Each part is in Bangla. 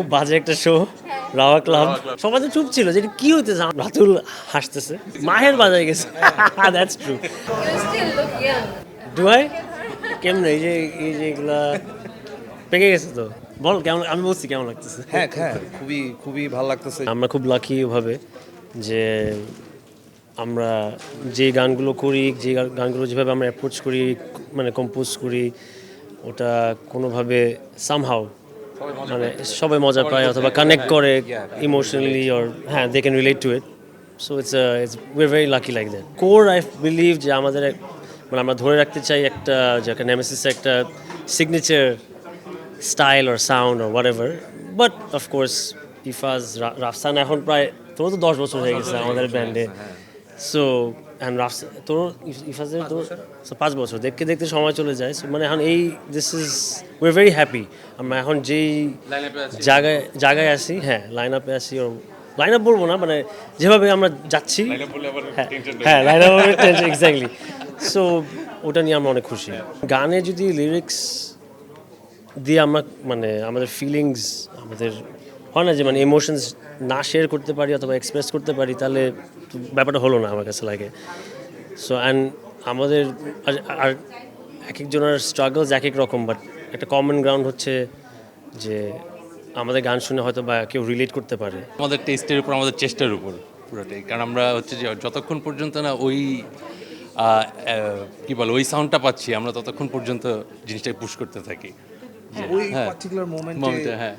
খুব বাজে একটা শো, রাওয়া ক্লাব। সবাই তো চুপ ছিল যে এটা কি হইতেছে। রাতুল হাসতেছে, মাহের বাজায় গেছে। That's true. You still look young. Do I? কেমন এই যে এগুলা পেকে গেছে তো। বল কেমন, আমি বলছি কেমন লাগতেছে। হ্যাঁ হ্যাঁ, খুবই খুবই ভালো লাগতেছে। আমরা খুব লাকি ভাবে যে আমরা যে গানগুলো করি, যে গানগুলো যেভাবে আমরা অ্যাপ্রোচ করি, মানে কম্পোজ করি, ওটা কোনোভাবে সামহাও মানে সবাই মজা পায় অথবা কানেক্ট করে ইমোশনালি, অর হ্যাঁ they can relate to it. So it's we are very lucky like that. Core I believe যে আমাদের মানে আমরা ধরে রাখতে চাই একটা, যে নেমেসিস একটা signature style or sound or what ever. But of course Ifaz, Rafsan এখন প্রায় তোর তো 10 বছর হয়ে গেছে আমাদের ব্যান্ডে। সো অ্যান্ড তোর ইফাজের তোর 5 বছর, দেখতে দেখতে সময় চলে যায়। সো মানে এখন এই this is we are very happy. আমরা এখন যেই জায়গায় আছি, হ্যাঁ লাইন আপে আছি, ও লাইন আপ বলবো না, মানে যেভাবে আমরা যাচ্ছি, হ্যাঁ লাইন আপ এক্স্যাক্টলি। সো ওটা নিয়ে আমরা অনেক খুশি। গানে যদি লিরিক্স দিয়ে আমরা মানে আমাদের ফিলিংস, আমাদের হয় না যে মানে ইমোশনস না শেয়ার করতে পারি অথবা এক্সপ্রেস করতে পারি, তাহলে তো ব্যাপারটা হলো না আমার কাছে লাগে। সো অ্যান্ড আমাদের আর এক একজনের স্ট্রাগলস এক এক রকম, বাট একটা কমন গ্রাউন্ড হচ্ছে যে আমাদের গান শুনে হয়তো বা কেউ রিলেট করতে পারে। আমাদের টেস্টের উপর, আমাদের চেষ্টার উপর পুরোটাই। কারণ আমরা হচ্ছে যে যতক্ষণ পর্যন্ত না ওই কী বলে ওই সাউন্ডটা পাচ্ছি, আমরা ততক্ষণ পর্যন্ত জিনিসটাকে পুশ করতে থাকি। ওই হ্যাঁ। পার্টিকুলার Moment-এ, মোমেন্টে হ্যাঁ।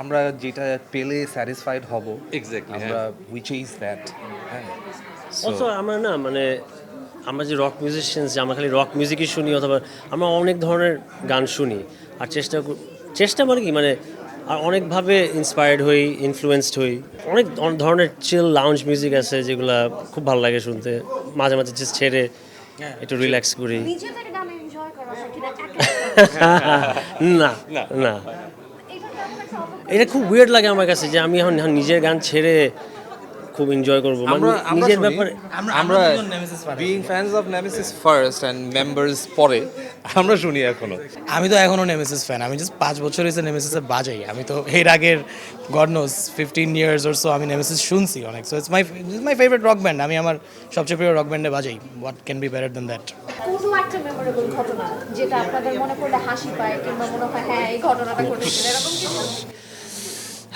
আমরা যেটা পেলে স্যাটিসফাইড হব, Exactly, আমরা উই চেজ দ্যাট। হ্যাঁ, অলসো আমরা না মানে আমরা যে রক মিউজিশিয়ানস, যে আমরা খালি রক মিউজিকই শুনি অথবা আমরা অনেক ধরনের গান শুনি, আর চেষ্টা মানে কি মানে আর অনেকভাবে ইন্সপায়ার্ড হই, ইনফ্লুয়েন্সড হই। অনেক ধরনের চিল লাউঞ্জ মিউজিক আছে যেগুলো খুব ভালো লাগে শুনতে। মাঝে মাঝে জাস্ট ছেড়ে একটু রিল্যাক্স করি। নিজেদের গান এনজয় করা হয় কিনা না না, এটা খুব উইয়ার্ড লাগে আমার কাছে যে আমি এখন নিজের গান ছেড়ে খুব এনজয় করবো মানে নিজের ব্যাপারে। আমরা being fans of Nemesis first and members পরে আমরা শুনি এখনো। আমি তো এখনও নেমেসিস ফ্যান। আমি জাস্ট 5 বছর হয়েছে নেমেসিসে বাজাই। আমি তো এর আগের god nose 15 years or so আমি নেমেসিস শুনছি অনেক। So it's my favourite rock band. আমি আমার সবচেয়ে প্রিয় রক ব্যান্ডে বাজাই। What can be better than that? কোনো একটা মেমোরেবল ঘটনা যেটা আপনাদের মনে করলে হাসি পায় কিংবা মনে হয় হ্যাঁ এই ঘটনাটা ঘটেছিল, এরকম কিছু?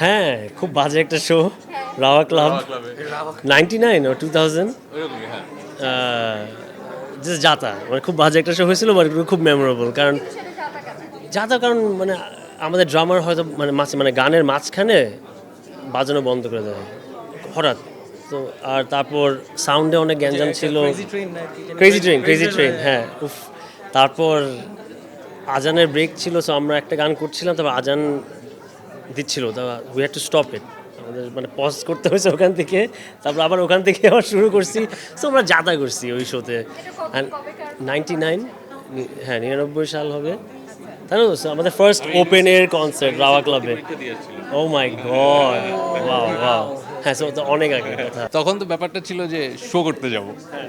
হ্যাঁ, খুব বাজে একটা শো, রাওয়া ক্লাব 99 ও 2000 জাস্ট যাতা, মানে খুব বাজে একটা শো হয়েছিল, বাট খুব মেমোরেবল। কারণ কারণ মানে আমাদের ড্রামার হয়তো মানে গানের মাঝখানে বাজানো বন্ধ করে দেয় হঠাৎ তো। আর তারপর সাউন্ডে অনেক গ্যাঞ্জাম ছিল, ক্রেজি ট্রেন, হ্যাঁ উফ। তারপর আজানের ব্রেক ছিল, সো আমরা একটা গান করছিলাম, তারপর আজান দিচ্ছিল, তা we had to stop it. আমাদের মানে পজ করতে হয়েছে ওখান থেকে, তারপর আবার ওখান থেকে আবার শুরু করছি। সো আমরা যাতা করছি ওই শোতে। 99, হ্যাঁ 99 সাল হবে, তাই না? তো আমাদের first open air concert rava ক্লাবে। ও মাই গড, ওয়াও ওয়াও। হ্যাঁ, সো তো অনেক আগে কথা। তখন তো ব্যাপারটা ছিল যে শো করতে যাব,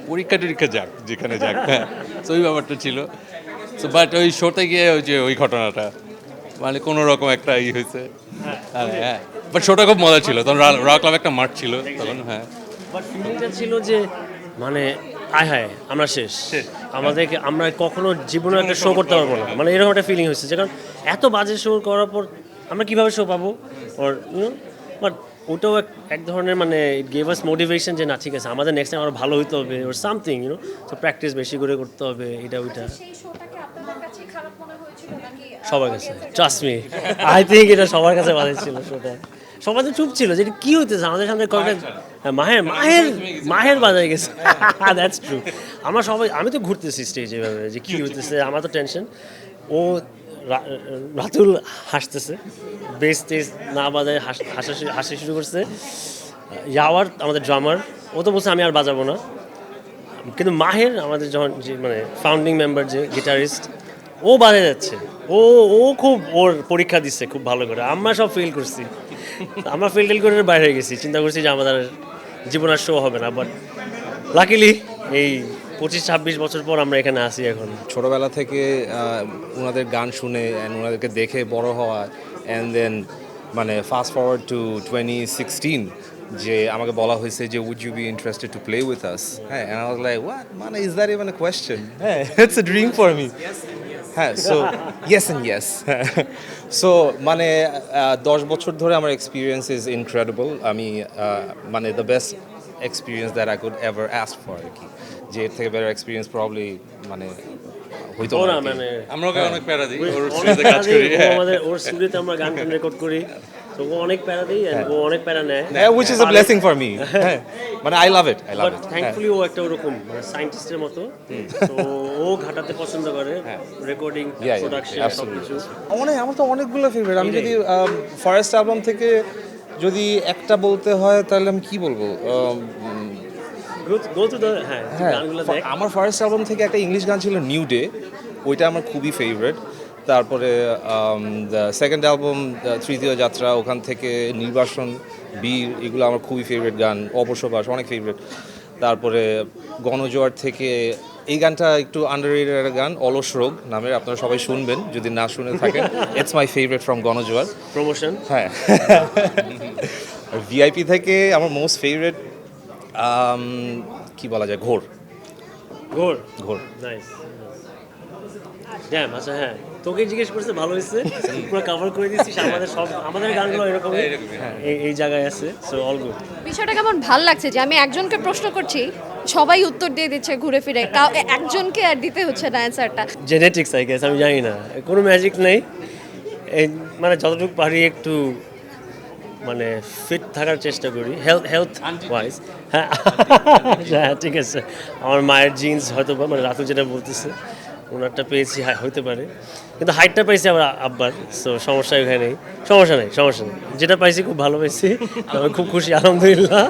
পরীক্ষা টরীক্ষা যাক যেখানে যাক, হ্যাঁ। তো ওই ব্যাপারটা ছিল। সো বাট ওই শোতে গিয়ে ওই যে ওই ঘটনাটা মানে কোনো রকম একটা হয়েছে। হ্যাঁ, বাট শোটা খুব মজা ছিল। তখন রা ক্লাব একটা মাঠ ছিল তখন, হ্যাঁ। বাট ফিলিংটা ছিল যে মানে আয় হায় আমরা শেষ, আমাদেরকে আমরা কখনো জীবনে একটা শো করতে পারবো না, মানে এরকম একটা ফিলিং হয়েছে। কারণ এত বাজে শো করার পর আমরা কীভাবে শো পাবো, ওর বাট ওটাও এক ধরনের মানে ইট গেভ আস মোটিভেশন যে না ঠিক আছে, আমাদের নেক্সট টাইম আরও ভালো হইতে হবে, ওর সামথিং তো প্র্যাকটিস বেশি করে করতে হবে, এটা ওইটা। সেই শোটাকে আপনাদের কাছে খারাপ মনে হয়েছিল নাকি সবার কাছে, ট্রাস্ট মি, আই থিঙ্ক এটা সবার কাছে বাজে ছিল শোটা। সবাই তো চুপ ছিল যে এটা কী হইতেছে আমাদের সামনে কয়েকটা। মাহের বাজায় গেছে। That's true. আমি তো ঘুরতেছি স্টেজে এভাবে যে কী হইতেছে, আমার তো টেনশন। ও রাতুল হাসতেছে, বেস টেস না বাজায় হাসি শুরু করছে। ইয়াওয়ার আমাদের ড্রামার, ও তো বলছে আমি আর বাজাবো না। কিন্তু মাহের আমাদের যখন যে মানে ফাউন্ডিং মেম্বার, যে গিটারিস্ট, ও বাজায় যাচ্ছে। ও খুব ওর পরীক্ষা দিচ্ছে খুব ভালো করে। আমরা সব ফেল করছি, আমরা ফেল করে বাইরে হয়ে গেছি। চিন্তা করছি যে আমাদের জীবন আর শো হবে না, বাট লাকিলি এই 25-26 বছর পর আমরা এখানে আসি এখন। ছোটবেলা থেকে ওনাদের গান শুনে অ্যান্ড ওনাদেরকে দেখে বড় হওয়া, অ্যান্ড দেন মানে ফাস্ট ফরওয়ার্ড টু 2016 যে আমাকে বলা হয়েছে যে would you be interested to play with us, হ্যাঁ, and I was like what, মানে is that even a question, হ্যাঁ, it's a dream for me, হ্যাঁ, so yes and yes, so মানে 10 বছর ধরে আমার এক্সপিরিয়েন্স ইজ ইনক্রেডিবল। আমি মানে the best experience that I could ever ask for আর কি, যে এর থেকে বেটার এক্সপিরিয়েন্স প্রবলি মানে হইতো ও না না আর কি। মানে আমরা ওকে অনেক প্যারা দিই ওর অনেক স্টুডিওতে প্যারা কাজ দেই, করি। ও আমাদের ওর স্টুডিওতে আমরা গান রেকর্ড করি, তো ও অনেক প্যারা দেই and ও অনেক প্যারা নেয়, which is a blessing for me, হ্যাঁ, মানে I love it, I love but it, thankfully ও একটা ওরকম মানে সায়েন্টিস্টের মতো, তো ও ঘাটাতে পছন্দ করে রেকর্ডিং, yeah, প্রোডাকশন, absolutely. সবকিছু। আমার তো অনেকগুলো ফেভারিট। আমি যদি ফার্স্ট অ্যালবাম থেকে যদি একটা বলতে হয় তাহলে আমি কি বলবো? গো টু দ্য হ্যাঁ হ্যাঁ, গানগুলো দেখ। আমার ফার্স্ট অ্যালবাম থেকে একটা ইংলিশ গান ছিল নিউ ডে, ওইটা আমার খুবই ফেভারিট। তারপরে সেকেন্ড অ্যালবাম তৃতীয় যাত্রা, ওখান থেকে নির্বাসন, বীর, এগুলো আমার খুবই ফেভারিট গান, অবসবাস অনেক ফেভারিট। তারপরে গণজোয়ার থেকে এই গানটা একটু আন্ডাররেটেড একটা গান, অলস রোগ নামের, আপনারা সবাই শুনবেন যদি না শুনে থাকেন, ইটস মাই ফেভারিট ফ্রম গণজোয়ার। প্রমোশন। হ্যাঁ, আর ভিআইপি থেকে আমার মোস্ট ফেভারিট কি বলা যায়, ঘোর। ঘোর ঘোর নাইস। আচ্ছা হ্যাঁ, তোকে জিজ্ঞেস করতে ভালো হয়েছে, পুরো কভার করে দিচ্ছিস, আমাদের গানগুলো এরকমই এই জায়গায় আছে, সো অল গুড। বিষয়টা কেমন ভাল লাগছে যে আমি একজনকে প্রশ্ন করছি, সবাই উত্তর দিয়ে দিচ্ছে ঘুরে ফিরে, একজনকে আর দিতে হচ্ছে না অ্যান্সারটা। জেনেটিক্স আই গেস, আমি জানি না, কোনো ম্যাজিক নেই, এই মানে যতটুকু পারি একটু মানে ফিট থাকার চেষ্টা করি, হেলথ ওয়াইজ। হ্যাঁ হ্যাঁ ঠিক আছে, আমার মায়ের জিন্স হয়তো বা মানে রাতুল যেটা বলতেছে ওনারটা পেয়েছি, হইতে পারে, কিন্তু হাইটটা পাইছি আবার আব্বার, সো সমস্যা ওখানে নেই, সমস্যা নেই, যেটা পাইছি খুব ভালো পাইছি, আমি খুব খুশি আলহামদুলিল্লাহ।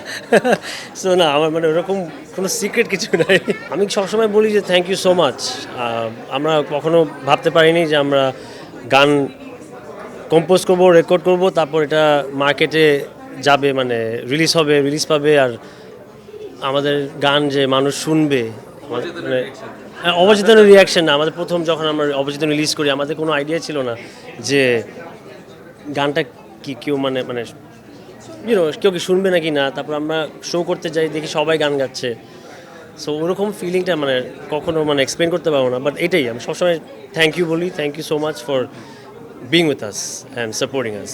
সো না আমার মানে ওরকম কোনো সিক্রেট কিছু নাই। আমি সবসময় বলি যে থ্যাংক ইউ সো মাচ। আমরা কখনো ভাবতে পারিনি যে আমরা গান কম্পোজ করবো, রেকর্ড করবো, তারপর এটা মার্কেটে যাবে, মানে রিলিজ পাবে, আর আমাদের গান যে মানুষ শুনবে, মানে অবচেতন রিয়াকশন না। আমাদের প্রথম যখন আমরা অবচেতন রিলিজ করি, আমাদের কোনো আইডিয়া ছিল না যে গানটা কেউ মানে কেউ কি শুনবে নাকি না। তারপর আমরা শো করতে যাই, দেখি সবাই গান গাচ্ছে, সো ওরকম ফিলিংটা মানে কখনো মানে এক্সপ্লেন করতে পারবো না, বাট এটাই আমি সবসময় থ্যাংক ইউ বলি, thank you so much for being with us and supporting us.